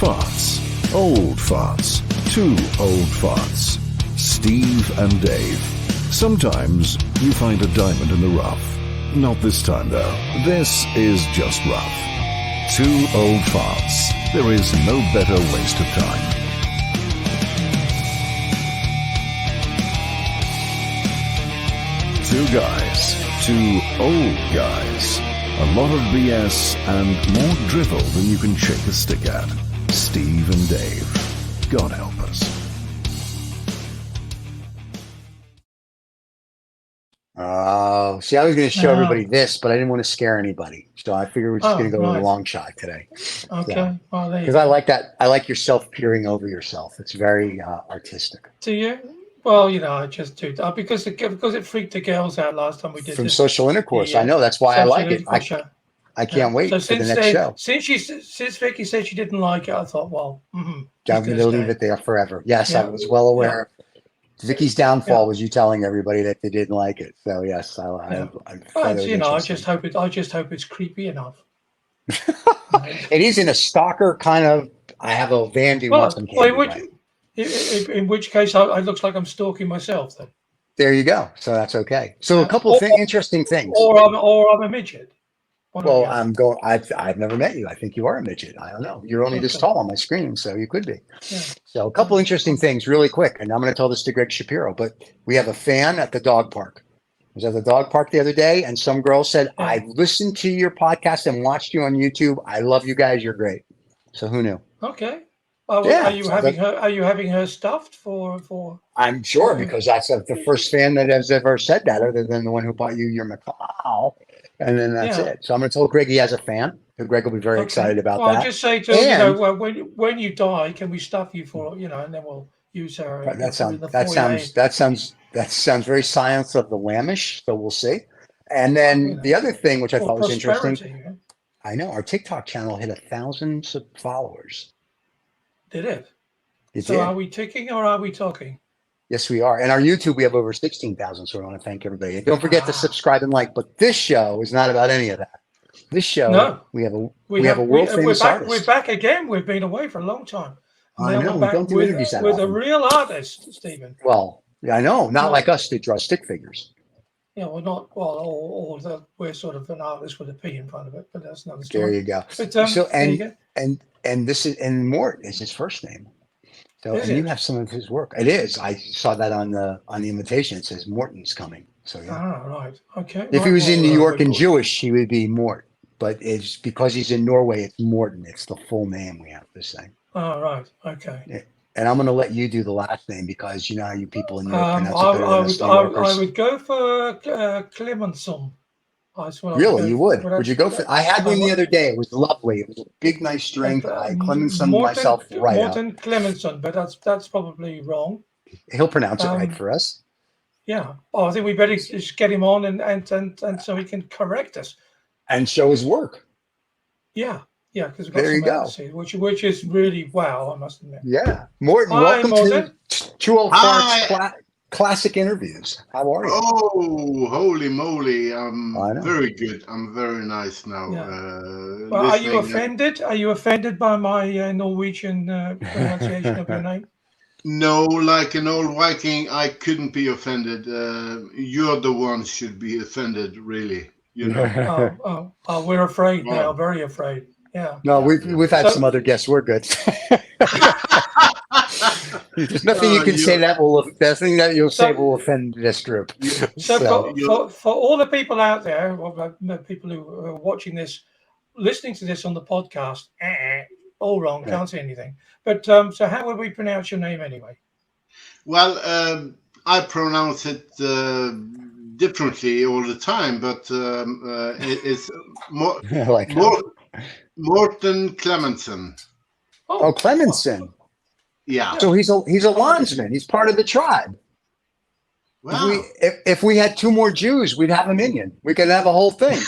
Farts. Old farts. Two old farts. Steve and Dave. Sometimes you find a diamond in the rough. Not this time, though. This is just rough. Two old farts. There is no better waste of time. Two guys. Two old guys. A lot of BS and more drivel than you can shake a stick at. Steve and Dave. God help us. Oh, see, I was going to show everybody this, but I didn't want to scare anybody. So I figured we're just going to go with a long shot today. Okay. Because I like that. I like yourself peering over yourself. It's very artistic. Do you? Well, I just do that because it freaked the girls out last time we did From this. social interest. I know. That's why I like it. I can't wait for the next show. Since Vicky said she didn't like it, I thought, well, I'm going to leave it there forever. Yes, I was well aware. Vicky's downfall was you telling everybody that they didn't like it. So yes, I just hope it's creepy enough. It is in a stalker kind of. I have a Vandy wants some candy. In which case, it looks like I'm stalking myself. Then there you go. So that's okay. So a couple of interesting things. Or I'm a midget. Well, I've never met you. I think you are a midget. I don't know. You're only this tall on my screen, so you could be. Yeah. So a couple interesting things really quick, and I'm going to tell this to Greg Shapiro, but we have a fan at the dog park. I was at the dog park the other day, and some girl said, I listened to your podcast and watched you on YouTube. I love you guys. You're great. So who knew? Okay. Are you having her stuffed for? I'm sure, because that's the first fan that has ever said that, other than the one who bought you your McCall. And then that's it. So I'm going to tell Greg he has a fan. So Greg will be very excited about that. I'll just say to him, when you die, can we stuff you for, and then we'll use her. That sounds very Silence of the Lambs-ish. So we'll see. And then the other thing, which I thought was interesting, I know our TikTok channel hit 1,000 followers. Did it? Are we ticking or are we talking? Yes, we are. And our YouTube, we have over 16,000. So I want to thank everybody. And don't forget to subscribe and like. But this show is not about any of that. This show, we have a world famous artist. We're back again. We've been away for a long time. I know. We don't do interviews that with often. A real artist, Stephen. Well, I know. Not like us. They draw stick figures. Yeah, we're not. Well, we're sort of an artist with a P in front of it. But that's another story. There you go. But, and this is Morten is his first name. So you have some of his work. It is. I saw that on the invitation. It says Morten's coming. So yeah. Oh, right. Okay. If he was in New York and Jewish, he would be Mort. But it's because he's in Norway, it's Morten. It's the full name we have to say. Oh, right. Okay. Yeah. And I'm going to let you do the last name because you know how you people in Europe pronounce it better than us New Yorkers. I would go for Klemensten. Really, you would? Would you go for? I had one the other day. It was lovely. It was a big, nice drink. I Klemensten myself right out. Morten Klemensten, but that's probably wrong. He'll pronounce it right for us. Yeah. Oh, I think we better just get him on and so he can correct us and show his work. Yeah. Yeah, because there you go. Which is really wow, I must admit. Yeah, Morten, welcome to Two Old Farts Classic Interviews. How are you? Oh, holy moly! I'm very good. I'm very nice now. Yeah. Well, are you offended? Are you offended by my Norwegian pronunciation of your name? No, like an old Viking, I couldn't be offended. You're the one should be offended, really. You know. Oh, we're afraid now. Very afraid. Yeah. No, we've had some other guests. We're good. There's nothing you can say that nothing that you'll say will offend this group. So for all the people out there, people who are watching this, listening to this on the podcast, all wrong, can't say anything. But so how would we pronounce your name anyway? Well, I pronounce it differently all the time, but it's Morten Klemensten. Oh, Klemensten. Yeah. So he's a landsman. He's part of the tribe. Wow. If we had two more Jews, we'd have a minion. We could have a whole thing.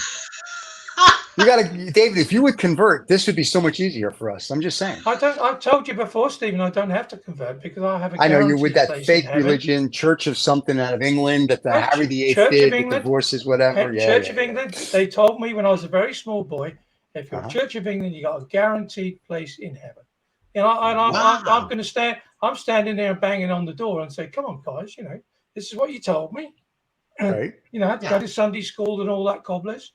You got to, David. If you would convert, this would be so much easier for us. I'm just saying. I've told you before, Stephen. I don't have to convert because I have a. I know you're with that fake religion, Church of something out of England that Harry VIII did, the divorces, whatever. Church of England. They told me when I was a very small boy, if you're Church of England, you got a guaranteed place in heaven. You know, and I'm Wow. going to stand. I'm standing there and banging on the door and say, "Come on, guys, you know, this is what you told me." Right. You know, I had to Yeah. go to Sunday school and all that cobblers.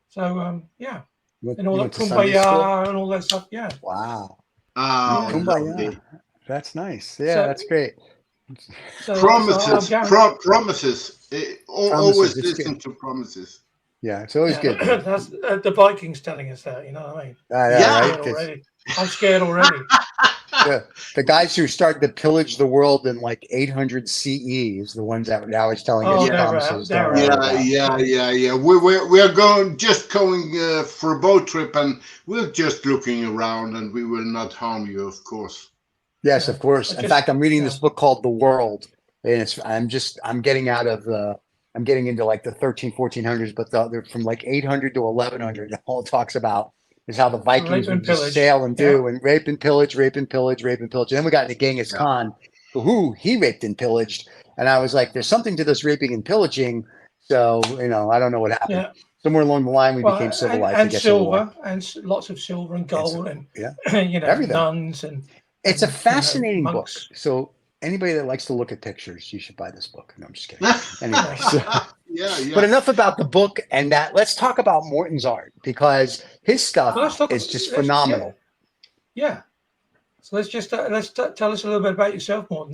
So yeah, and all You that went to Sunday school? kumbaya and all that stuff. Yeah. Wow. Oh, Yeah. Kumbaya. lovely. That's nice. Yeah, So that's great. I'll guarantee. Promises. Promises. Always It's good. listen to promises. Yeah, it's always Yeah, good, man. that's the Vikings telling us that. You know what I mean? Yeah, Yeah. I'm right. scared already. I'm scared already. The guys who started to pillage the world in like 800 CE is the ones that now is telling us Oh, Yeah. promises. Don't they're worry out. about. Yeah. We're going for a boat trip, and we're just looking around, and we will not harm you, of course. Yes, Yeah. of course. I In just- fact, I'm reading this yeah. book called The World, and I'm getting out of I'm getting into like the 1400s, but they're from like 800 to 1100. All it talks about is how the Vikings Rape and would just pillage. sail and Yeah. do and rape and pillage, rape and pillage, rape and pillage. And then we got into Genghis Yeah. Khan, who he raped and pillaged. And I was like, there's something to this raping and pillaging. So, I don't know what happened. Yeah. Somewhere along the line, we Well, became civilized. and I guess, in war. silver and lots of silver and gold and Yeah, you know, everything. nuns and It's a you know, fascinating book. monks. So anybody that likes to look at pictures, you should buy this book. No, I'm just kidding. Anyway, Yeah. but enough about the book and that. Let's talk about Morten's art because his stuff Well, let's talk. is just let's- phenomenal. Yeah. So let's just tell us a little bit about yourself, Morten.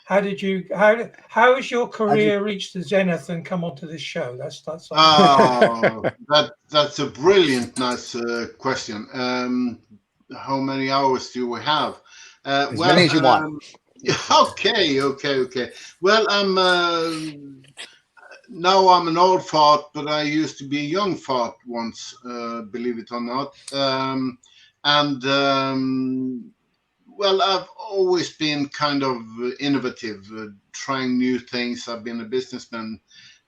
How has your career reached the zenith and come onto this show? That's Oh, that's a brilliant, nice question. How many hours do we have? As many as you want. Okay. Well, now I'm an old fart, but I used to be a young fart once, believe it or not. Well, I've always been kind of innovative, trying new things. I've been a businessman.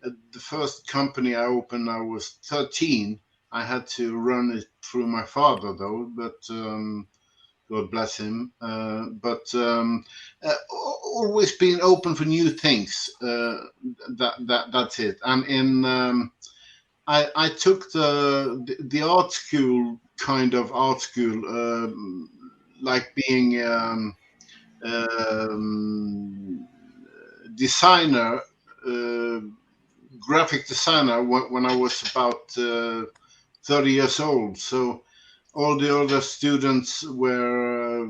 The first company I opened, I was 13. I had to run it through my father, though, but God bless him. Always been open for new things. That's it. And I took the art school, kind of art school, like being designer, graphic designer when I was about 30 years old. So all the other students were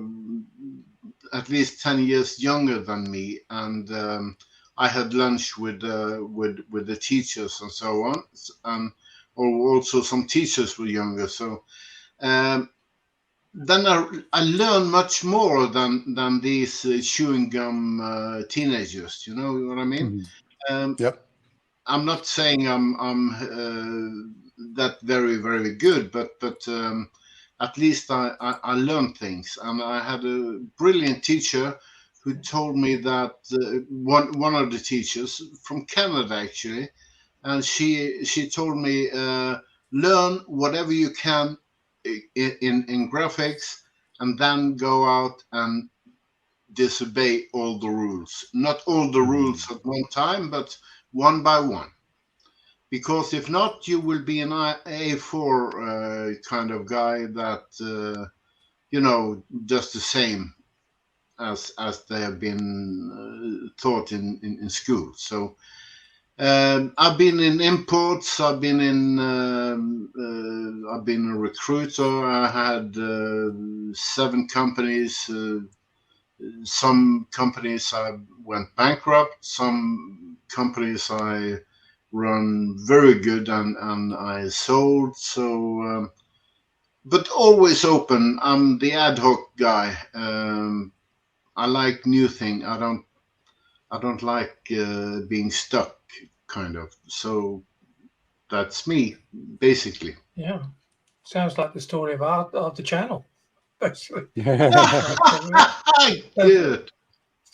at least 10 years younger than me, and I had lunch with the teachers and so on, and also some teachers were younger. So then I learned much more than these chewing gum teenagers. You know what I mean? Yep. I'm not saying I'm that very, very good, but at least I learned things, and I had a brilliant teacher who told me that one of the teachers from Canada actually, and she told me learn whatever you can in graphics, and then go out and disobey all the rules. Not all the rules at one time, but one by one. Because if not, you will be an A4 kind of guy that does the same as they have been taught in school. So I've been in imports. I've been a recruiter. I had 7 companies. Some companies I went bankrupt. Some companies I run very good and I sold. So, but always open. I'm the ad hoc guy. I like new things. I don't like being stuck, kind of. So that's me, basically. Yeah. Sounds like the story of the channel, basically. Good.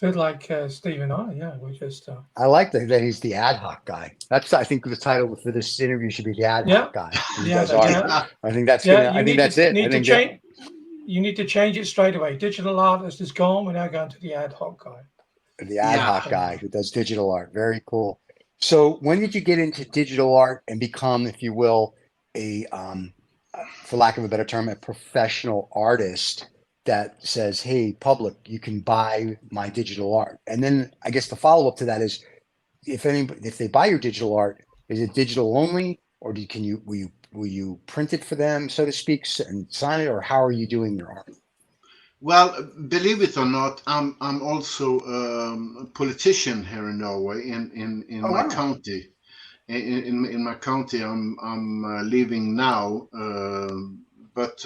Bit like Steve and I, yeah, we just. I like that he's the ad hoc guy. I think the title for this interview should be the ad hoc guy. You guys are. I think that's Yeah, gonna. I think that's it. You need to change it straight away. Digital artist is gone. We're now going to the ad hoc guy. The ad hoc guy who does digital art. Very cool. So when did you get into digital art and become, if you will, a for lack of a better term, a professional artist? that says, "Hey, public, you can buy my digital art." And then I guess the follow up to that is, if they buy your digital art, is it digital only, or will you print it for them, so to speak, and sign it, or how are you doing your art? Well, believe it or not, I'm also a politician here in Norway, in Oh my wow. county. In my county, I'm leaving now, but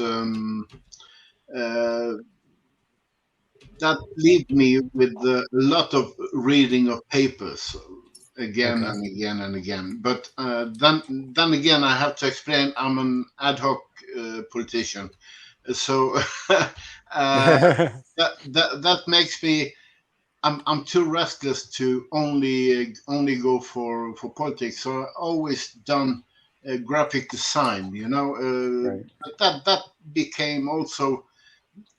that leaves me with a lot of reading of papers again Okay. and again and again. But then again, I have to explain I'm an ad hoc politician, so that makes me. I'm too restless to only go for politics. So I always done graphic design, Right. that became also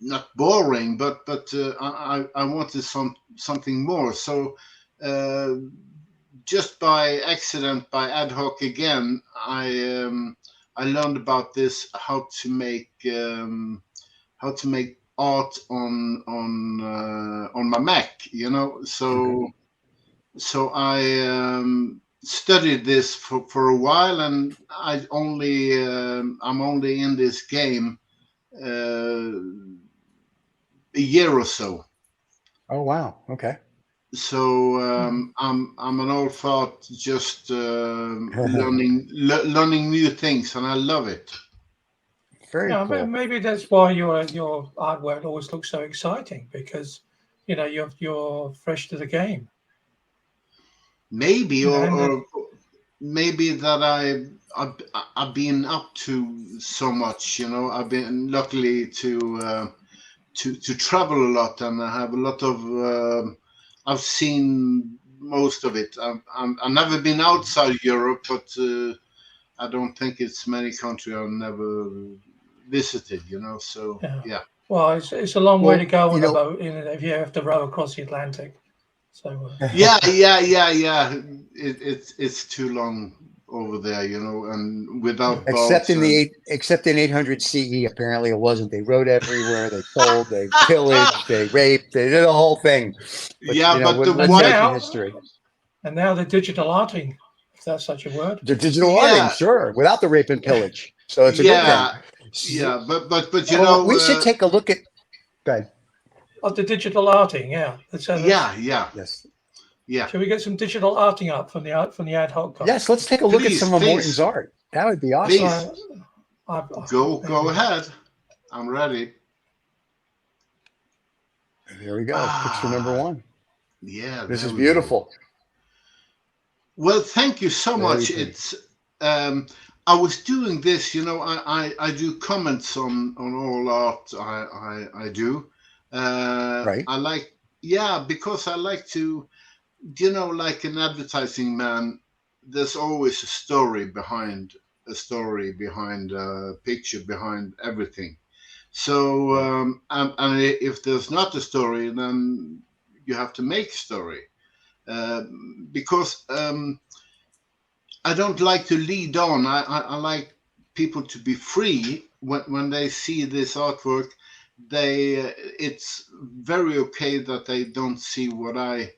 not boring, but I wanted something more. So just by accident, by ad hoc again, I learned about this, how to make art on my Mac, Okay. So I studied this for a while, and I'm only in this game a year or so. Oh wow. Okay. So I'm an old fart, just learning new things, and I love it. Very Yeah, cool. maybe that's why your artwork always looks so exciting, because you're fresh to the game. Maybe, And or maybe that I've been up to so much. I've been luckily to travel a lot, and I have a lot of. I've seen most of it. I've never been outside Europe, but I don't think it's many countries I've never visited. So yeah, yeah. well, it's a long way to Well, go on a boat, if you have to row across the Atlantic. So Yeah, yeah. It's too long over there, and without boats and. except in 800 CE, apparently it wasn't. They rode everywhere. They sold. They pillaged. They raped. They did the whole thing. But Yeah, but the and that's white. ancient now history. and now the digital arting, if that's such a word. The digital arting, Yeah, sure, without the rape and pillage. So it's a good thing. yeah, yeah. But Well, we should take a look at. Go ahead. Of the digital arting, yeah. yeah. Yes. Shall we get some digital arting up from the ad hoc guy? Yes. Let's take a look at some of Morten's Please, art. That would be awesome. please There go we go. ahead. I'm ready. There we go. Picture number Ah, one. yeah. This There is we go. beautiful. Well, thank you so Very much. pretty. It's I was doing this, I do comments on all art I do. Right. I like, because I like to, like an advertising man, there's always a story behind a picture, behind everything. So and if there's not a story, then you have to make a story. Because I don't like to lead on. I like people to be free when they see this artwork. It's very okay that they don't see what I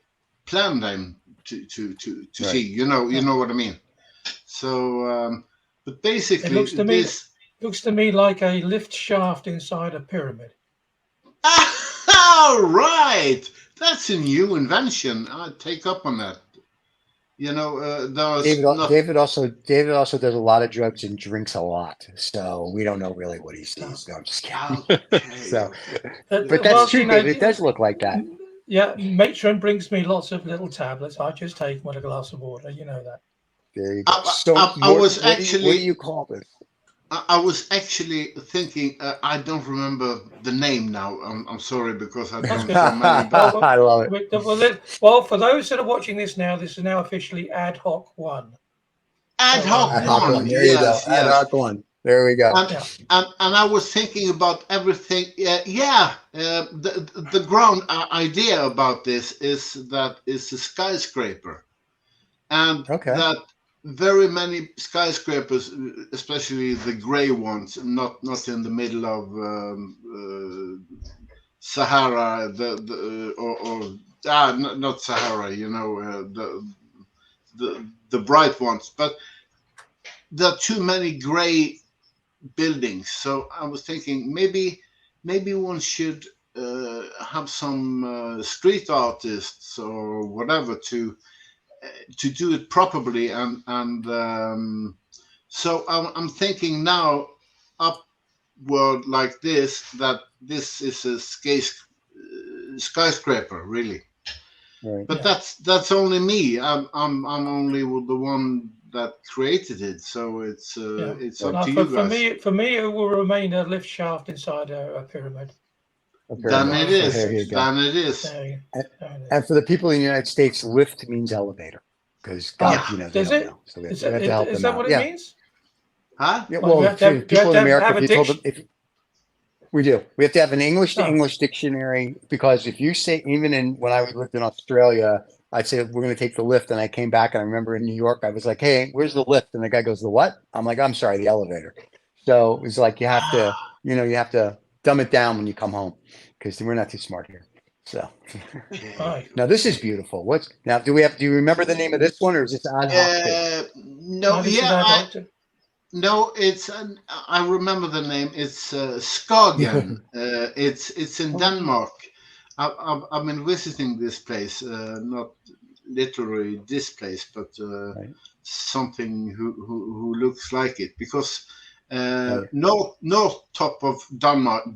plan them to see. Right. You know what I mean. So, but It basically, looks to me this. looks to me like a lift shaft inside a pyramid. All right, that's a new invention. I take up on that. There's not. David also does a lot of drugs and drinks a lot, so we don't know really what he sees. No, I'm just kidding. Okay, So, okay. but that's true, David. It does look like that. Yeah, matron brings me lots of little tablets. I just take them with a glass of water. You know that. There you go. I, So, I Morten, was what do actually you call this? I was actually thinking. I don't remember the name now. I'm sorry, because I've That's done good. so many. But I love it. Well, for those that are watching this now, this is now officially ad hoc one. ad So, hoc Ad hoc one, one. There you go. yes, Ad yes. hoc one. There we go. And yeah. and I was thinking about everything. The ground idea about this is that it's a skyscraper, and Okay. that very many skyscrapers, especially the gray ones, not in the middle of Sahara, not Sahara, the bright ones, but there are too many gray buildings. So I was thinking maybe one should have some street artists or whatever to do it properly, and so I'm thinking now upward like this, that this is a skyscraper really. Right. But that's only me. I'm only the one that created it, so it's up to you guys. For me, it will remain a lift shaft inside a pyramid. Then it is. There you go. Then it is. And for the people in the United States, lift means elevator, because God, they don't know. So we have to help them out. Is that what it means? Huh? Yeah, well, people in America, if you told them, we have to have an English to English dictionary, because if you say, even when I lived in Australia, I'd say we're going to take the lift, and I came back, and I remember in New York, I was like, "Hey, where's the lift?" And the guy goes, "The what?" I'm like, "I'm sorry, the elevator." So it was like you have to dumb it down when you come home, because we're not too smart here. So now this is beautiful. Do you remember the name of this one, or is this ad hoc? No, I remember the name. It's Skagen. It's in Denmark. I've been visiting this place, not literally this place, but something who looks like it, because north top of Denmark,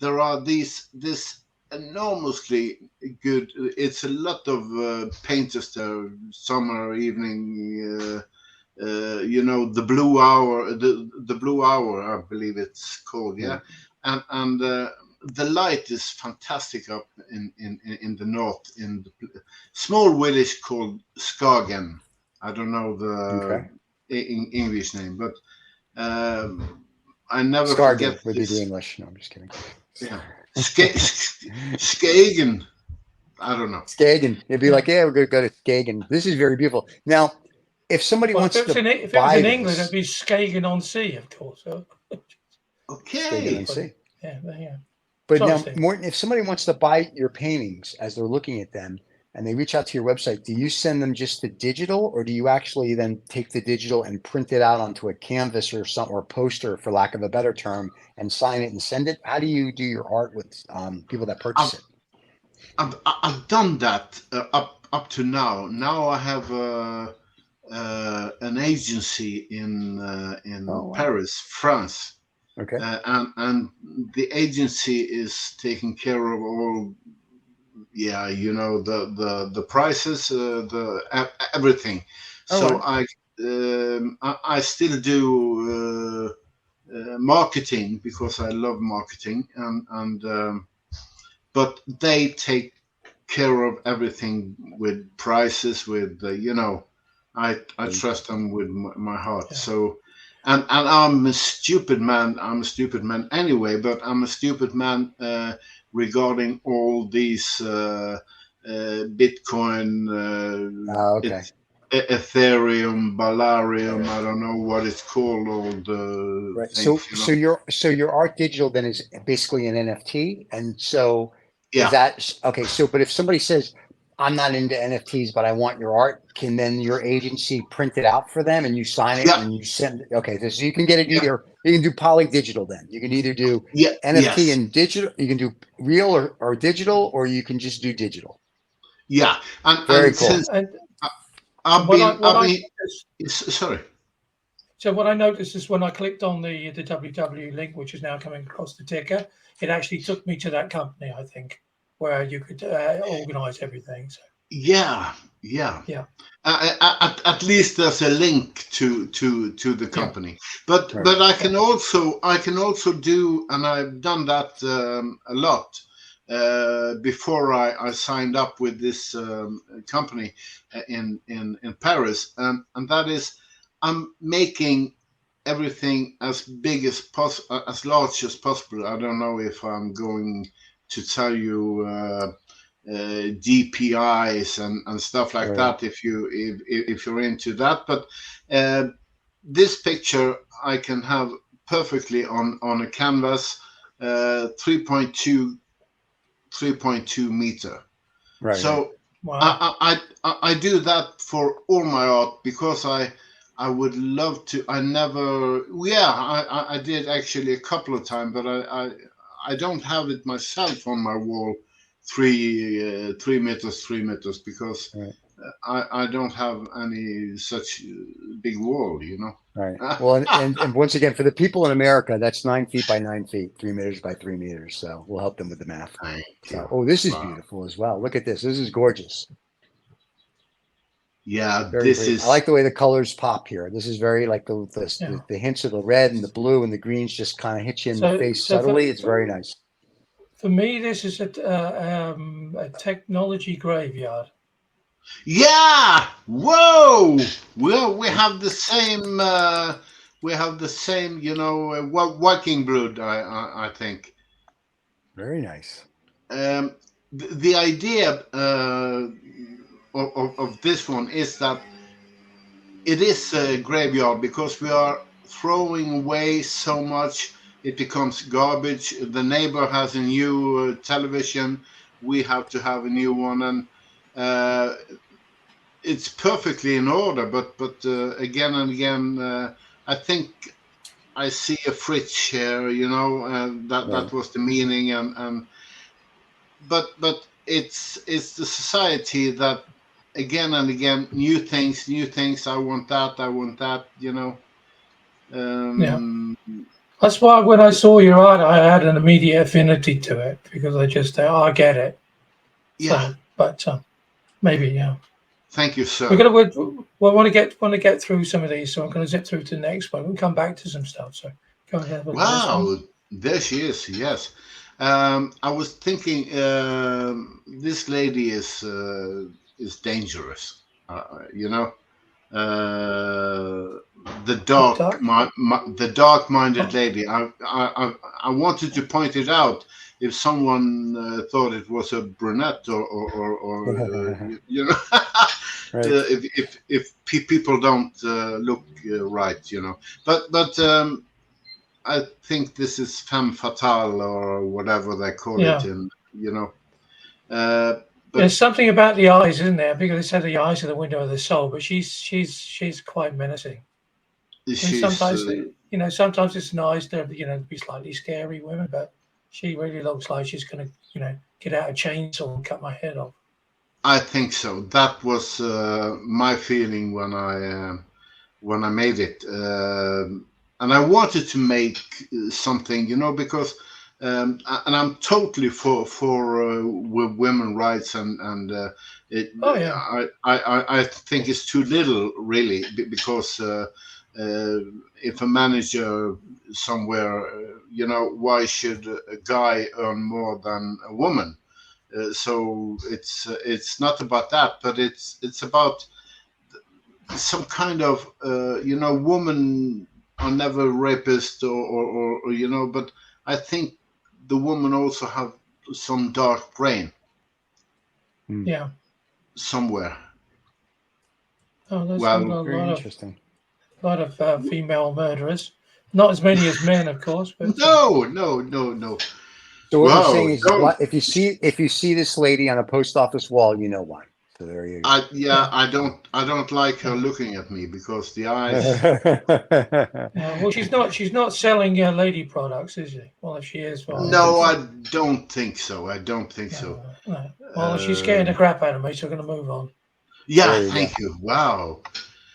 there are this enormously good. It's a lot of painters there. Summer evening. The Blue Hour, the Blue Hour, I believe it's called, and the light is fantastic up in the north, in the small village called Skagen. I don't know the English name, but I never Skagen forget would be this. the English. No, I'm just kidding. Yeah, Skagen. I don't know. Skagen. It'd be like, we're going to go to Skagen. This is very beautiful. Now, if somebody wants to buy if it was in England, it'd be Skagen on Sea, of course. Okay. On Sea. Yeah. But now, Morten, if somebody wants to buy your paintings as they're looking at them, and they reach out to your website, do you send them just the digital, or do you actually then take the digital and print it out onto a canvas or a poster, for lack of a better term, and sign it and send it? How do you do your art with people that purchase it? I've done that up to now. Now I have an agency in Paris, France. Okay. And the agency is taking care of all, the prices, everything. So I still do marketing, because I love marketing, and but they take care of everything with prices, with I trust them with my heart. Yeah. So, and I'm a stupid man. I'm a stupid man anyway, but I'm a stupid man regarding all these Bitcoin, Ethereum, Ballarium. I don't know what it's called. All the right. Things, So your art digital then is basically an NFT, and so is that okay? So, but if somebody says, I'm not into NFTs, but I want your art, can then your agency print it out for them and you sign it and you send it? Okay, so you can get it either, you can do poly digital then. You can either do NFT and digital, you can do real or digital, or you can just do digital. Yeah. Very cool. Sorry. So what I noticed is when I clicked on the www link, which is now coming across the ticker, it actually took me to that company, I think, where you could organize everything. So. Yeah. At least there's a link to the company, but I can also do, and I've done that a lot before I signed up with this company in Paris, and that is, I'm making everything as big as possible, as large as possible. I don't know if I'm going to tell you DPIs and stuff like that if you're into that, but this picture I can have perfectly on a canvas 3.2 meter. Right. So Wow. I do that for all my art because I would love to. I never. Yeah, I did actually a couple of times, but I don't have it myself on my wall. 3 meters because Right. I don't have any such big wall, you know. Right. Well, and once again, for the people in America, that's 9 feet by 9 feet, 3 meters by 3 meters. So we'll help them with the math. Thank So, you. oh, this is Wow. beautiful as well. Look at this. This is gorgeous. Yeah, Very, this very. I is. like the way the colors pop here. This is very like Yeah. the hints of the red and the blue and the greens just kind of hit you in the face So subtly. It's very nice. for me, this is a technology graveyard. Yeah. Whoa. Well, we have the same. We have the same. You know, working blood. I think. Very nice. The idea of this one is that it is a graveyard because we are throwing away so much. It becomes garbage. The neighbor has a new television. We have to have a new one, and it's perfectly in order. But again and again, I think I see a fridge here. You know, that was the meaning, and but it's the society that again and again new things. I want that, you know. Yeah. um That's why when I saw your art, I had an immediate affinity to it because I just I get it. yeah, So, but maybe yeah. thank you, We're sir. gonna we want to get through some of these, so I'm going to zip through to the next one. We'll come back to some stuff. So go ahead with this one. Wow, there she is. Yes. I was thinking this lady is dangerous, you know. The Dark. the dark-minded lady. I wanted to point it out if someone thought it was a brunette or you know, Right. if people don't look right, you know. But I think this is femme fatale or whatever they call it Yeah. in, you know. But There's something about the eyes, isn't there? Because they said the eyes are the window of the soul, but she's quite menacing. I mean, she's sometimes sometimes it's nice to be slightly scary women, but she really looks like she's going to get out a chainsaw and cut my head off. I think so. That was my feeling when I made it, and I wanted to make something, you know, because and I'm totally for women rights and it. Oh yeah, I think it's too little really because if a manager somewhere, you know, why should a guy earn more than a woman? So it's not about that, but it's about some kind of you know, women are never rapists or you know, but I think the woman also have some dark brain yeah. somewhere. Oh, there's a Well, Very interesting. lot of female murderers. Not as many as men, of course, but no. So what you're saying Wow, is, don't. if you see this lady on a post office wall, you know why. So there you go. Yeah, I don't like her looking at me because the eyes. well, she's not selling lady products, is she? Well, if she is, I well, don't think No, so. I don't think so. I don't think so. no. Well, she's scaring the crap out of me, so I'm going to move on. Yeah, There you go. thank you. Wow.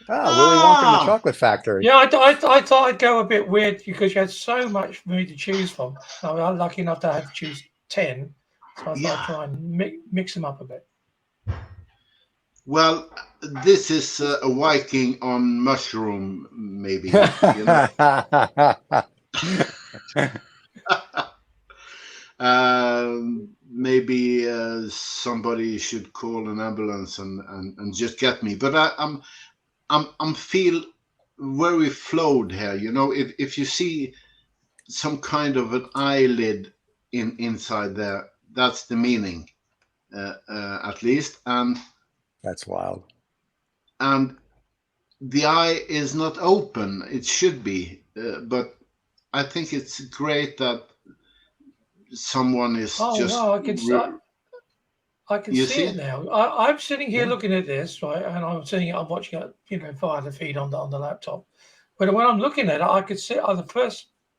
Ah, Willy Wonka and the Ah, Chocolate Factory. Yeah, I thought I'd go a bit weird because you had so much for me to choose from. I'm lucky enough to have to choose 10, so I thought yeah. I'd try and mix them up a bit. Well, this is a Viking on mushroom, maybe. You know. Maybe somebody should call an ambulance and just get me. But I'm feel very flowed here. You know, if you see some kind of an eyelid inside there, that's the meaning, at least. That's wild. And the eye is not open. It should be, but I think it's great that someone is Oh just. wow, I can You see see? it now. I'm sitting here Yeah. looking at this, right, and I'm watching it, via the feed on the laptop. But when I'm looking at it, I could see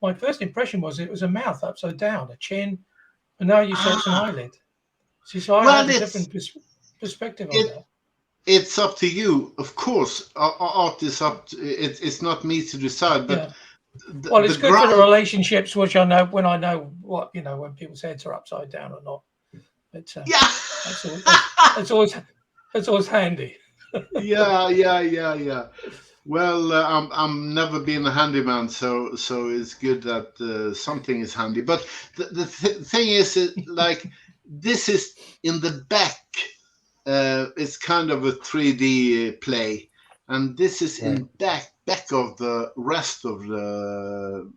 my first impression was it was a mouth upside down, a chin, and now you say it's an Ah, eyelid. See, so I well, had a different perspective on it that. it's up to you, of course. Art is up. It's not me to decide, but Yeah. Well, the it's good for the ground. relationships, which I know when what when people's heads are upside down or not. But Yeah. that's all. That's always handy. Yeah. Well, I'm never been a handyman, so it's good that something is handy. But the thing is, like this is in the back. It's kind of a 3D play, and this is Right. in back of the rest of the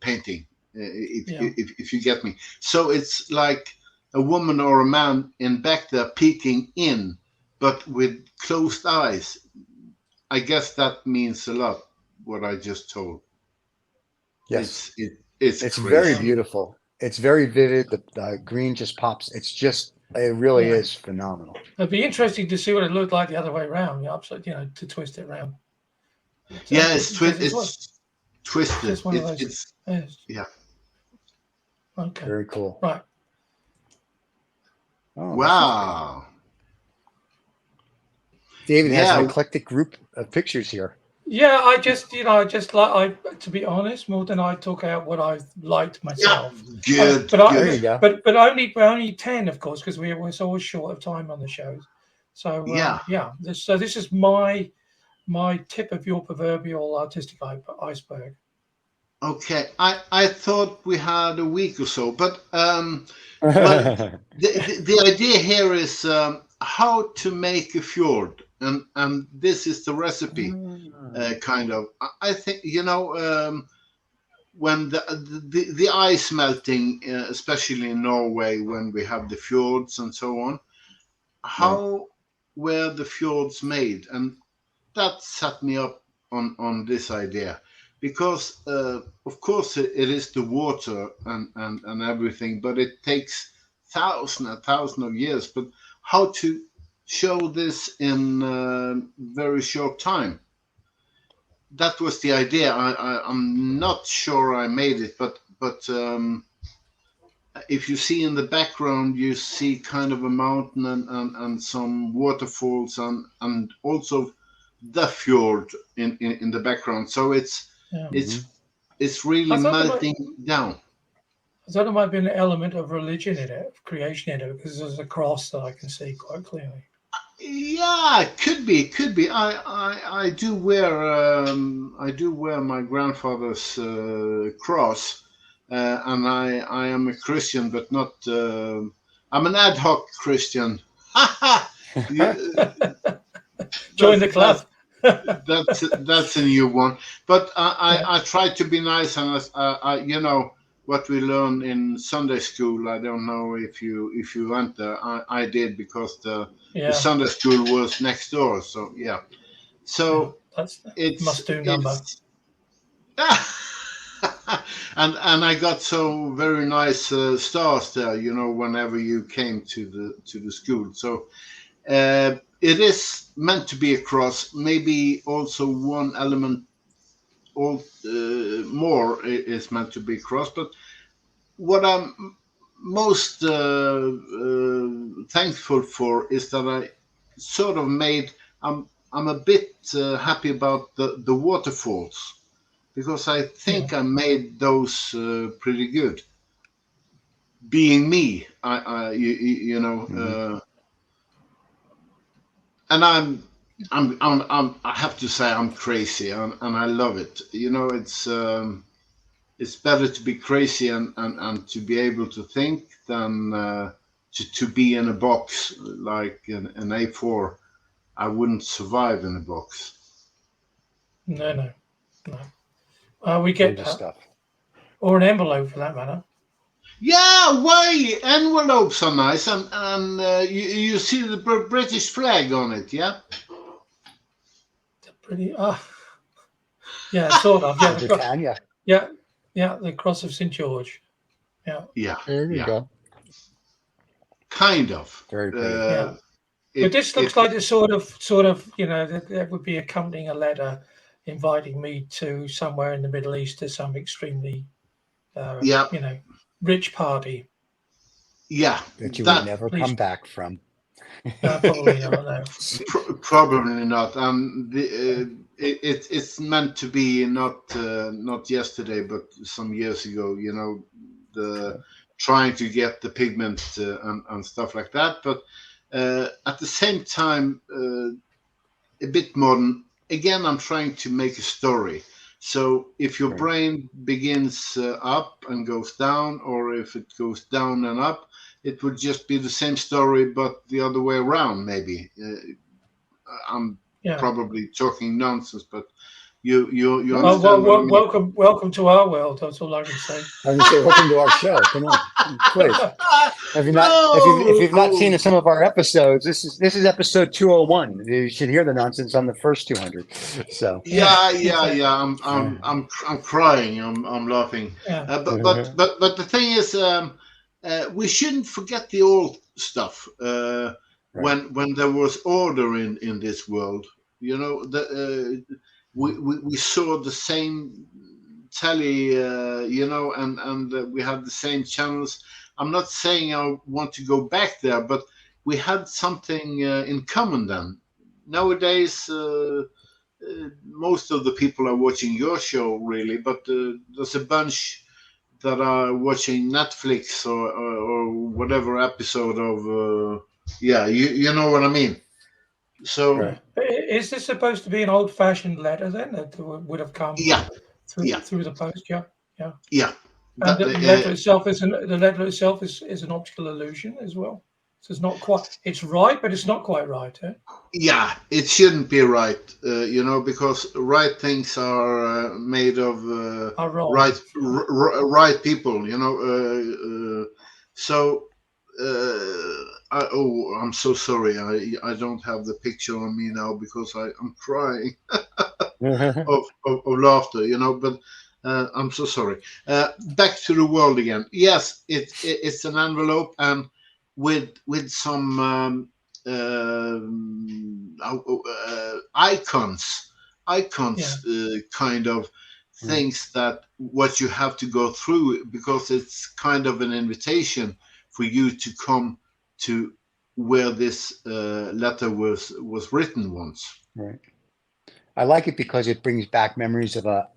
painting. Yeah. If you get me, so it's like a woman or a man in back there peeking in, but with closed eyes. I guess that means a lot. What I just told. Yes. It's It's very crazy. beautiful. It's very vivid. The green just pops. It really Yeah. is phenomenal. It'd be interesting to see what it looked like the other way around. Upside, to twist it around. Yeah, It's twisted. just one of those. Yeah. Okay. Very cool. Right. Oh, Wow. David has an Yeah. eclectic group of pictures here. Yeah, to be honest, more than I took out what I liked Yeah. myself. Good. There you go. But only 10, of course, because we're always short of time on the shows. So Yeah. this is my tip of your proverbial artistic iceberg. Okay. I thought we had a week or so, but well, the idea here is how to make a fjord, and this is the recipe, kind of. I think when the ice melting, especially in Norway, when we have the fjords and so on, how were the fjords made, and that set me up on this idea, because of course it is the water and everything, but it takes thousands of years. But how to show this in very short time? That was the idea. I'm not sure I made it, but if you see in the background, you see kind of a mountain and some waterfalls and also the fjord in the background. So it's really I thought melting down. I thought there might be an element of religion in it, of creation in it, because there's a cross that I can see quite clearly. Yeah, could be. I do wear my grandfather's cross, and I am a Christian, but not. I'm an ad hoc Christian. Join the club. That's a new one. But I try to be nice, and I what we learn in Sunday school. I don't know if you went there. I did, because the Sunday school was next door. So yeah. So that's it's must do number. And I got so very nice stars there. Whenever you came to the school. So it is meant to be a cross. Maybe also one element more is meant to be cross. But what I'm most thankful for is that I sort of made. I'm a bit happy about the waterfalls, because I think I made those pretty good. Being me, and I have to say I'm crazy, and I love it. It's better to be crazy and to be able to think than to be in a box like an A4. I wouldn't survive in a box. No. We get that. Stuff. Or an envelope, for that matter. Yeah, why envelopes are nice, and you see the British flag on it, yeah. Pretty. Yeah, sort of. Yeah, Britannia. Yeah, the cross of St. George. Yeah. Yeah. There you Yeah. go. Kind of. Very pretty. Yeah. But this looks like the sort of, you know, that would be accompanying a letter inviting me to somewhere in the Middle East to some extremely, Yeah. you know, rich party. Yeah. That you would That never Please. come back from. Probably not. No. probably not. It's meant to be not yesterday, but some years ago. You know, the trying to get the pigment and stuff like that. But at the same time, a bit modern. Again, I'm trying to make a story. So if your Right. brain begins up and goes down, or if it goes down and up, it would just be the same story, but the other way around. Maybe I'm Yeah. probably talking nonsense, but you Well, understand what I mean. welcome to our world. That's all I can say. I was gonna say, welcome to our show. Come on, please. If you've not seen some of our episodes, this is episode 201. You should hear the nonsense on the first 200. So Yeah. Exactly. I'm crying. I'm laughing. Yeah. But the thing is, we shouldn't forget the old stuff. When there was order in this world, you know, we saw the same telly, you know, and we had the same channels. I'm not saying I want to go back there, but we had something in common then. Nowadays, most of the people are watching your show, really, but there's a bunch that are watching Netflix or whatever episode of, you know what I mean. So, Right. Is this supposed to be an old-fashioned letter then that would have come yeah, through the post? Yeah. yeah. And That, the letter itself is an optical illusion as well. So it's not quite. It's right, but it's not quite right. Eh? yeah, it shouldn't be right, you know, because right things are made of Are wrong. right people, you know. So, I'm so sorry. I don't have the picture on me now because I'm crying of laughter, you know. But I'm so sorry. Back to the world again. Yes, it's an envelope and with some icons, kind of things that what you have to go through, because it's kind of an invitation for you to come to where this letter was written once. Right. I like it because it brings back memories of a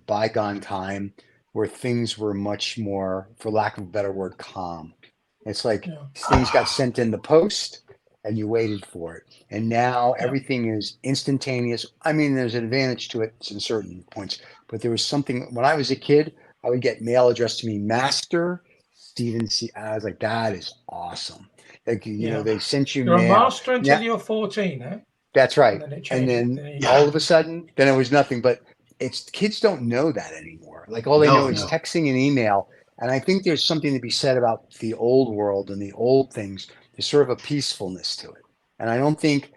bygone time where things were much more, for lack of a better word, calm. It's like things got sent in the post and you waited for it. And now everything is instantaneous. I mean, there's an advantage to it in certain points, but there was something when I was a kid, I would get mail addressed to me, Master Stephen C. I was like, that is awesome. Like, you know, they sent you You're mail. a master until you're 14, eh? That's right. And then all of a sudden, then it was nothing. But it's kids don't know that anymore. Like all they know is texting and email. And I think there's something to be said about the old world and the old things. There's sort of a peacefulness to it. And I don't think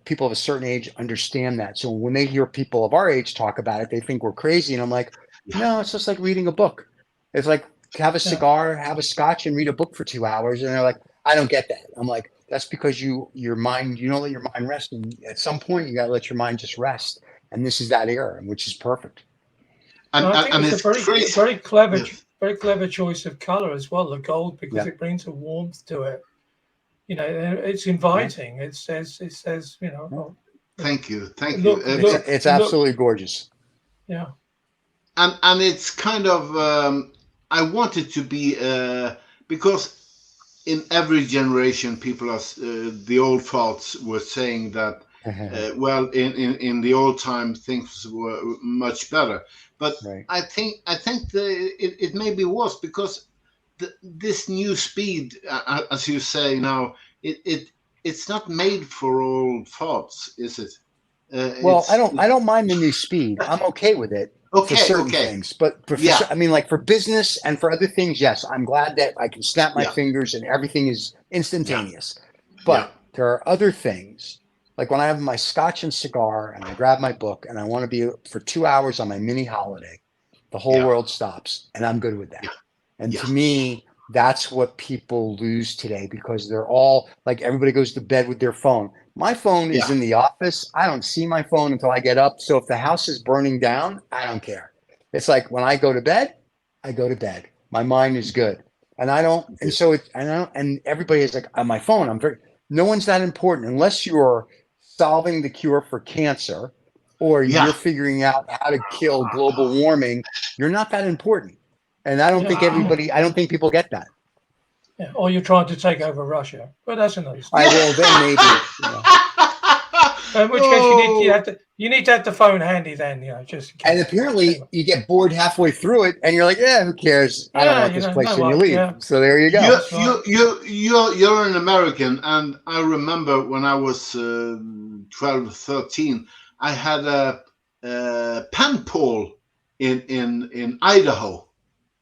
people of a certain age understand that. So when they hear people of our age talk about it, they think we're crazy. And I'm like, no, it's just like reading a book. It's like have a cigar, have a scotch, and read a book for 2 hours. And they're like, I don't get that. I'm like, that's because your mind, you don't let your mind rest. And at some point, you got to let your mind just rest. And this is that era, which is perfect. And I think it's a very clever choice of color as well, the gold, because it brings a warmth to it. You know, it's inviting. It says, you know. Thank you. It's absolutely gorgeous. Yeah. And it's kind of, I want it to be, because in every generation, people are, the old folks were saying that, well, in the old time, things were much better. But I think it maybe was because this new speed, as you say now, it's not made for old thoughts, is it? Well, I don't mind the new speed. I'm okay with it for certain things, but I mean, like for business and for other things, yes, I'm glad that I can snap my fingers and everything is instantaneous. But there are other things, like when I have my scotch and cigar and I grab my book and I want to be for 2 hours on my mini holiday, the whole world stops and I'm good with that. And Yeah. to me, that's what people lose today, because they're all like, everybody goes to bed with their phone. My phone is Yeah. in the office. I don't see my phone until I get up. So if the house is burning down, I don't care. It's like when I go to bed, I go to bed. My mind is good. And I don't, and so it, and everybody is like, on my phone, no one's that important unless you're solving the cure for cancer or Yeah. you're figuring out how to kill global warming. You're not that important. And I don't think I don't think people get that. Yeah, or you're trying to take over Russia, but that's another story. Well, then maybe. In which case, you need to have the phone handy then, just in case. And apparently, you get bored halfway through it, and you're like, "Yeah, who cares? I don't want this place," and you leave. Yeah. So there you go. You're an American, and I remember when I was 12, 13, I had a pen pal in Idaho.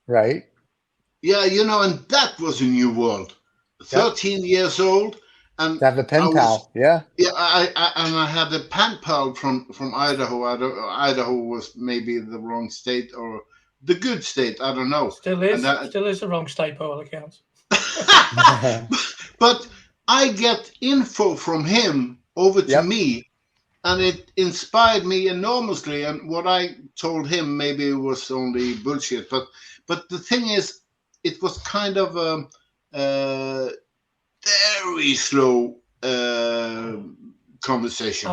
Right. Yeah, and that was a new world. 13 years old, and to have a pen pal. Yeah. Yeah, I had a pen pal from Idaho. Idaho was maybe the wrong state or the good state. I don't know. Still is the wrong state by all accounts. But I get info from him over to me, and it inspired me enormously. And what I told him maybe was only bullshit, but the thing is, it was kind of a very slow conversation.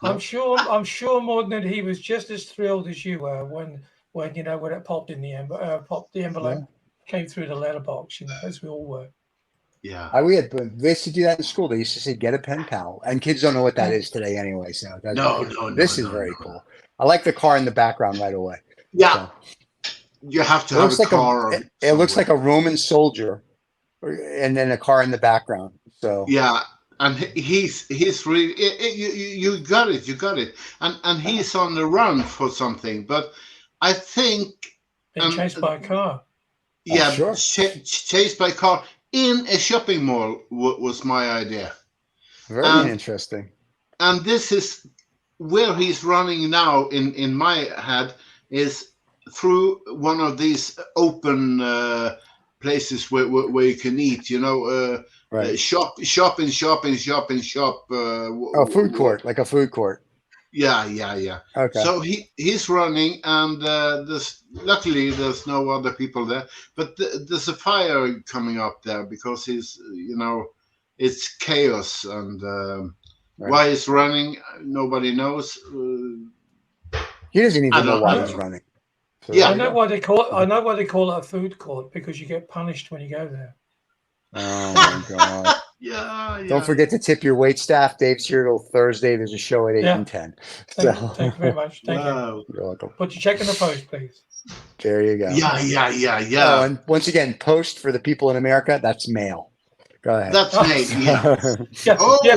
I'm sure more than that he was just as thrilled as you were when it popped in the envelope came through the letterbox, as we all were. Yeah, they used to do that in school. They used to say, "Get a pen pal," and kids don't know what that is today anyway. So this is very cool. I like the car in the background right away. Yeah, so. You have to have a car. It looks like a Roman soldier, and then a car in the background. So yeah, and he's really you got it, and he's on the run for something. But I think being chased by a car. Yeah, sure. Chased by a car in a shopping mall was my idea. Very interesting. And this is where he's running now in my head, is through one of these open places where you can eat, shop. Food court, like a food court. Yeah. Okay. So he's running, and luckily there's no other people there, but there's a fire coming up there because it's chaos, and why he's running, nobody knows. He doesn't even know why he's running. So I know why they call it a food court, because you get punished when you go there. Oh my God. Yeah. Don't forget to tip your wait staff. Dave's here till Thursday. There's a show at 8 and 10. Thank you very much. Thank you. You're welcome. Put your check in the post, please. There you go. Yeah. Oh, and once again, post for the people in America. That's mail. Go ahead. That's mail. Yeah. Yeah.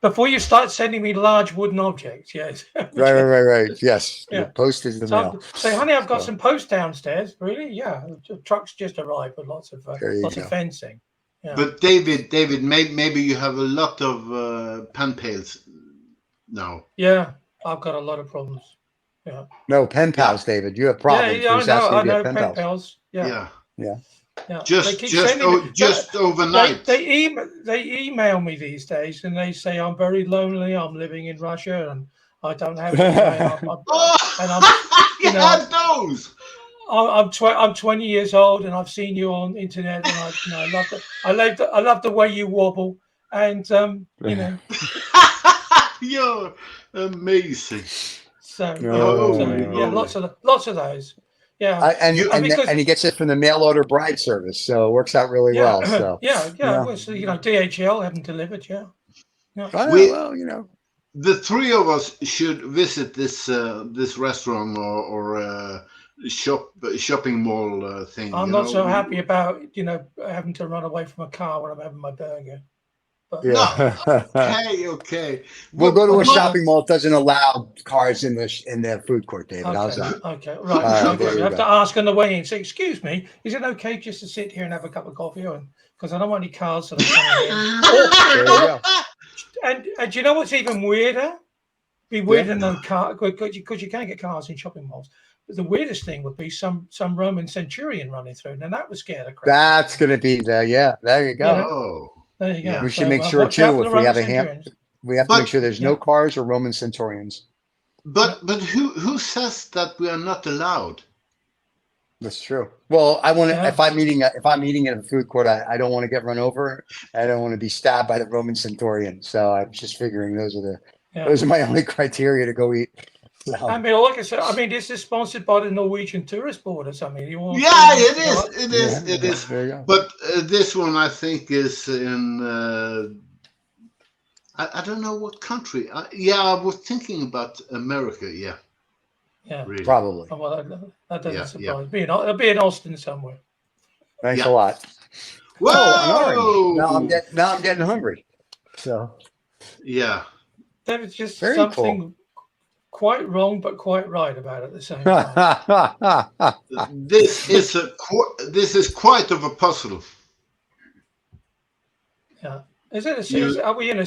Before you start sending me large wooden objects. Yes. Right. Yes. Yeah. Post is the mail. Say, honey, I've got some post downstairs. Really? Yeah. The truck's just arrived with lots of fencing. Yeah. But David, maybe you have a lot of pen pals now. Yeah, I've got a lot of problems. Yeah. No pen pals, David. You have problems. Yeah, I know pen pals. Yeah. Just overnight. They email me these days, and they say, I'm very lonely. I'm living in Russia, and I don't have. Those. I'm 20 years old, and I've seen you on internet, and I love the way you wobble, and You're amazing. So lots of those. Yeah, and he gets it from the mail order bride service, so it works out really well. So Well, so, DHL haven't delivered. Yeah. The three of us should visit this restaurant or shopping mall thing. I'm not so happy about having to run away from a car when I'm having my burger. But Okay. We'll go to a shopping mall that doesn't allow cars in the food court, David. How's that? Okay, right. You have to ask on the way in. Say, excuse me, is it okay just to sit here and have a cup of coffee? Because I don't want any cars that are coming in. And do you know what's even weirder? Be weirder than car, because you can't get cars in shopping malls. the weirdest thing would be some Roman centurion running through. Now that would scare the crap. That's going to be there. Yeah, there you go. You know? Oh, There you go. Yeah. We should make sure watch out too, for if the we have Roman a ham, centurions. we have to But- make sure there's no cars or Roman centurions. but who says that we are not allowed? That's true. Well, I want to. Yeah. If I'm eating at a food court, I don't want to get run over. I don't want to be stabbed by the Roman centurion. So I'm just figuring those are my only criteria to go eat. So, I mean, like I said, this is sponsored by the Norwegian Tourist Board or something. You want Yeah, it is. yeah, It is. There you go. But this one, I think, is in. I don't know what country. I was thinking about America. Yeah, Yeah. really. Probably. Oh, well, that doesn't Yeah, surprise me. It'll be in Austin somewhere. Thanks Yeah. a lot. Whoa! Oh, an orange. Now I'm getting hungry. So Yeah. There was just Very something quite wrong but quite right about it at the same time. This is quite of a puzzle. Yeah. Is it a? Are we in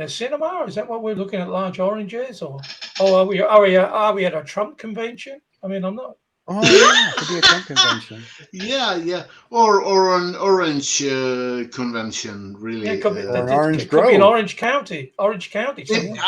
a cinema? Or is that what we're looking at? Large oranges, or are we at a Trump convention? I mean, I'm not. Oh yeah, it could be a Trump convention. Yeah, or an orange convention, really. Yeah, it could be, Or an orange it could be in grove. Orange County. somewhere.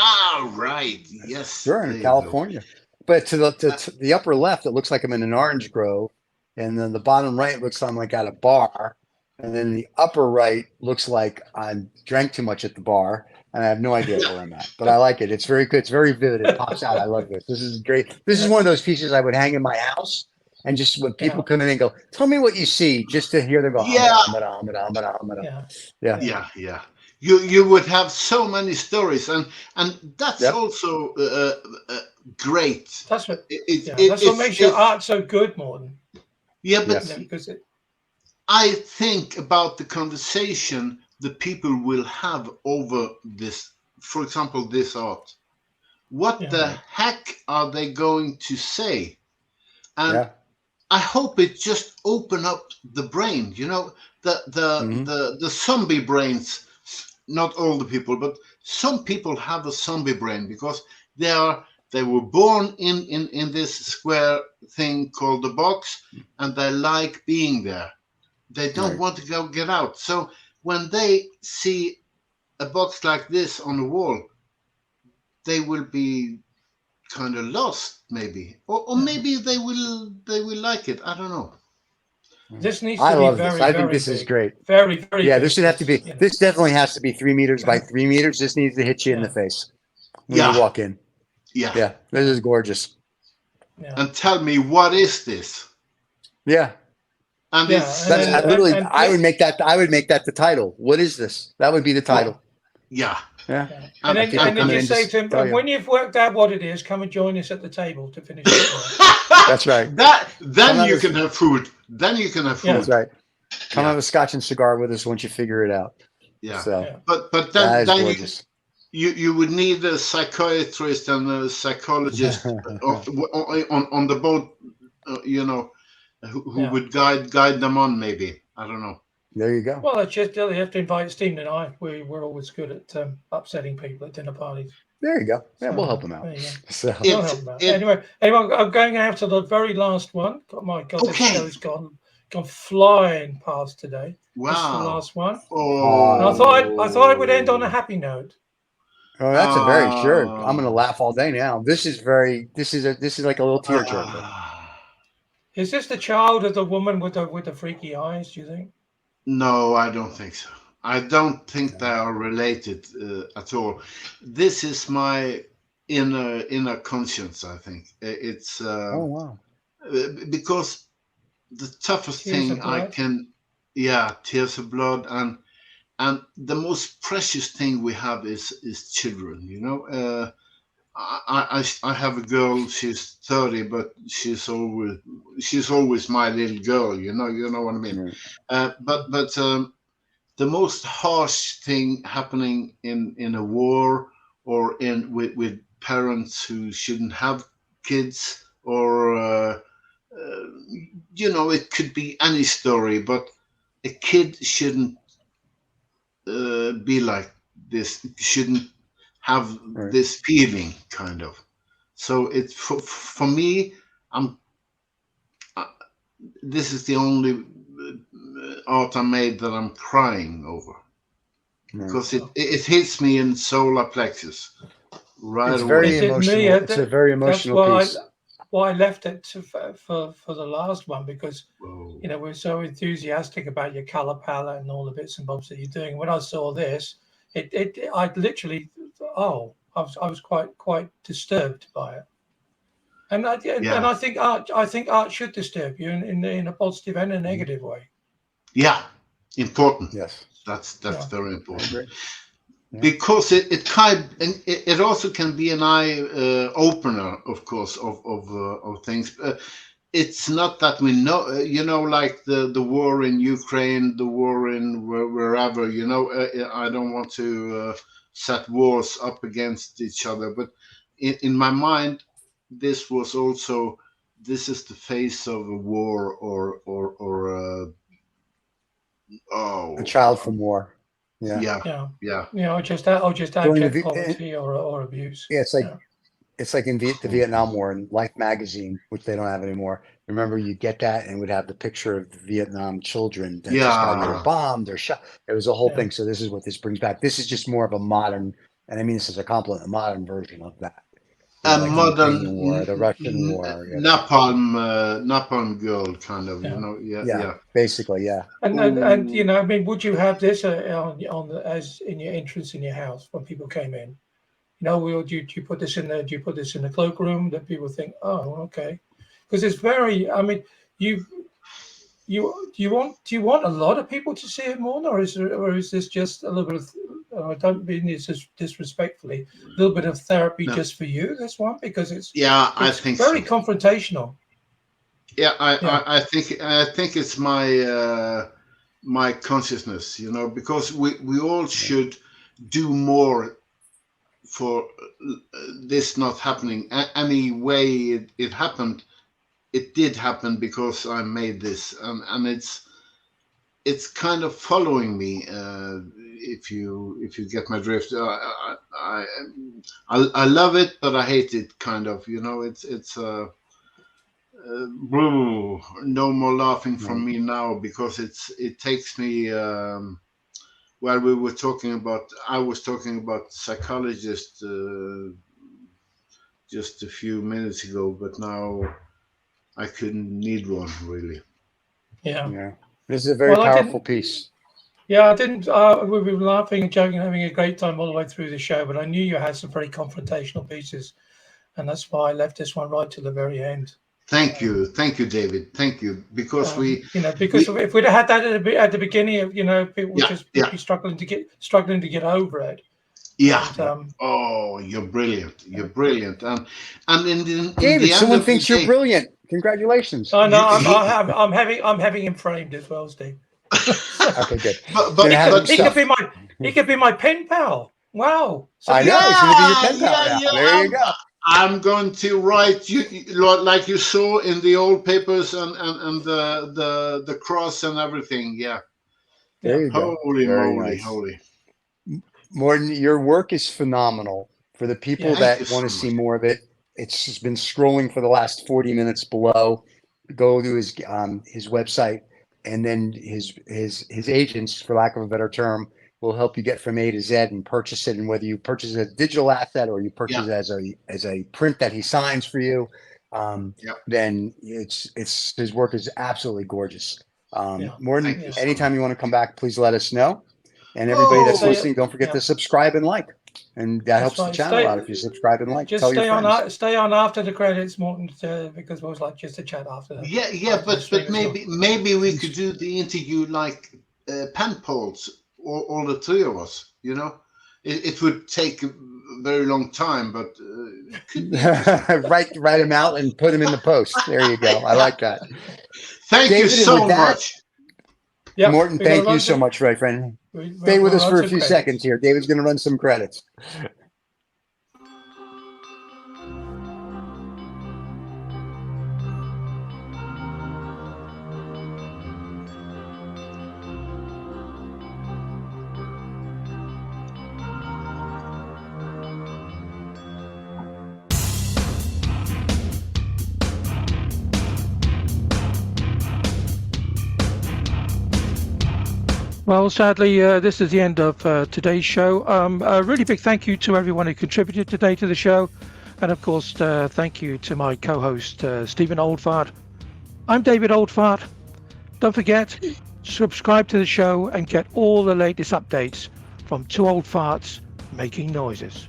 Right. Yes. Sure, there in you California. But to the upper left, it looks like I'm in an orange grove, and then the bottom right looks like I'm like at a bar, and then the upper right looks like I drank too much at the bar, and I have no idea where I'm at. But I like it. It's very good. It's very vivid. It pops out. I love this. This is great. This is one of those pieces I would hang in my house, and just when people come in and go, "Tell me what you see," just to hear them go, Yeah. Yeah. You would have so many stories, and that's also great. That's what. It- That's what makes your art so good, Morten. Yeah, but Yes. Because it. I think about the conversation the people will have over this, for example, this art. What the heck are they going to say? And I hope it just open up the brain, the zombie brains. Not all the people, but some people have a zombie brain because they were born in this square thing called the box, and they like being there. They don't want to get out. So when they see a box like this on the wall, they will be kind of lost, maybe, or maybe they will like it. I don't know. This needs I to be love very, this. I think very this big. is great. Very, very. Yeah, big. this should have to be. This definitely has to be 3 meters by 3 meters. This needs to hit you in the face when you walk in. Yeah. This is gorgeous. Yeah. And tell me, what is this? Yeah. And it's I would make that the title. What is this? That would be the title. Yeah. And then you say to him, when you've worked out what it is, come and join us at the table to finish it. That's right. Then you can have food. That's right. Come have a scotch and cigar with us once you figure it out. Yeah. So, but then you would need a psychiatrist and a psychologist on the boat, who would guide them on, maybe. I don't know. There you go. Well, that's just you have to invite Stephen and I. We're always good at upsetting people at dinner parties. There you go. Yeah, we'll help them out. There you go. So, We'll help them out. Anyway, I'm going out to the very last one. Oh my God, this show's gone flying past today. Wow. This is the last one. Oh. And I thought I would end on a happy note. Oh, that's a very sure. I'm gonna laugh all day now. This is like a little tearjerker. Is this the child of the woman with the freaky eyes? Do you think? No, I don't think so. I don't think they are related at all. This is my inner conscience. I think it's. Oh wow! Because the toughest Tears thing of blood? I can, tears of blood, and the most precious thing we have is children. I have a girl. She's 30, but she's always my little girl. You know what I mean. But the most harsh thing happening in a war or with parents who shouldn't have kids, or it could be any story, but a kid shouldn't be like this. Shouldn't have this feeling, kind of. So it's for me. I'm. This is the only art I made that I'm crying over because it hits me in solar plexus right It's away. very It did me. emotional. It's a very That's emotional why piece. I left it for the last one, because Whoa. you know we're so enthusiastic about your color palette and all the bits and bobs that you're doing. When I saw this, I literally, I was quite disturbed by it. And Yeah. I think art should disturb you in a positive and a negative way. Yeah, important. Yes. That's Yeah. very I important. agree. Yeah. Because it also can be an eye opener, of course, of things. It's not that we know, like the war in Ukraine, the war in wherever. I don't want to set wars up against each other, but in my mind, this is the face of a war or A child from war. Yeah. yeah. Or just During abject the, poverty or abuse. yeah, it's like in the Vietnam War in Life magazine, which they don't have anymore. Remember, you get that and would have the picture of the Vietnam children that just got either bombed or shot. It was a whole thing. So this is what this brings back. This is just more of a modern, and I mean this is a compliment, a modern version of that. A Like modern the Ukrainian war, the Russian war, napalm girl kind of, yeah. Basically, yeah. And I mean, would you have this as in your entrance in your house when people came in? Do you put this in do you put this in the cloakroom that people think, oh, okay? Because it's very, I mean, do you want a lot of people to see it more, or is this just a little bit of, I don't mean this disrespectfully, a little bit of therapy just for you, this one, because it's I think very so. confrontational. I think it's my consciousness, because we all should do more for this not happening. Any way it happened, it did happen because I made this, and it's kind of following me. If you get my drift, I love it, but I hate it. Kind of, it's no more laughing from me now, because it takes me. While we were I was talking about psychologists just a few minutes ago, but now I couldn't need one really. Yeah. This is a very powerful piece. Yeah, I didn't. We were laughing and joking, having a great time all the way through the show, but I knew you had some very confrontational pieces, and that's why I left this one right to the very end. Thank you, David. Thank you, because if we'd have had that at the beginning of, people would just be struggling to get over it. Yeah. And, you're brilliant. You're brilliant. And in David, the someone end thinks you're brilliant. Congratulations. Oh no, I'm having him framed as well, Steve. Okay, good. He could be my pen pal. Wow. I know, he's going to be your pen pal now. There you go. I'm going to write you like you saw in the old papers and the cross and everything. Yeah. There you go. Holy moly, holy. Morten, your work is phenomenal. For the people that want to see more of it, it's just been scrolling for the last 40 minutes below. Go to his website, and then his agents, for lack of a better term, will help you get from A to Z and purchase it. And whether you purchase a digital asset or you purchase it as a print that he signs for you, then it's his work is absolutely gorgeous. Morten, anytime you want to come back, please let us know. And everybody that's listening, don't forget to subscribe and like. And that helps the channel out if you subscribe and like. Just stay on after the credits, Morten, because we was like just a chat after that. Yeah, but maybe we could do the interview like pen pals, all the three of us. It would take a very long time, but write them out and put them in the post. There you go. I like that. Thank you so much. Yep, Morten, thank you so much, my friend. Stay with us for a few seconds here. David's going to run some credits. Well, sadly, this is the end of today's show. A really big thank you to everyone who contributed today to the show. And of course, thank you to my co-host, Stephen Oldfart. I'm David Oldfart. Don't forget, subscribe to the show and get all the latest updates from Two Old Farts Making Noises.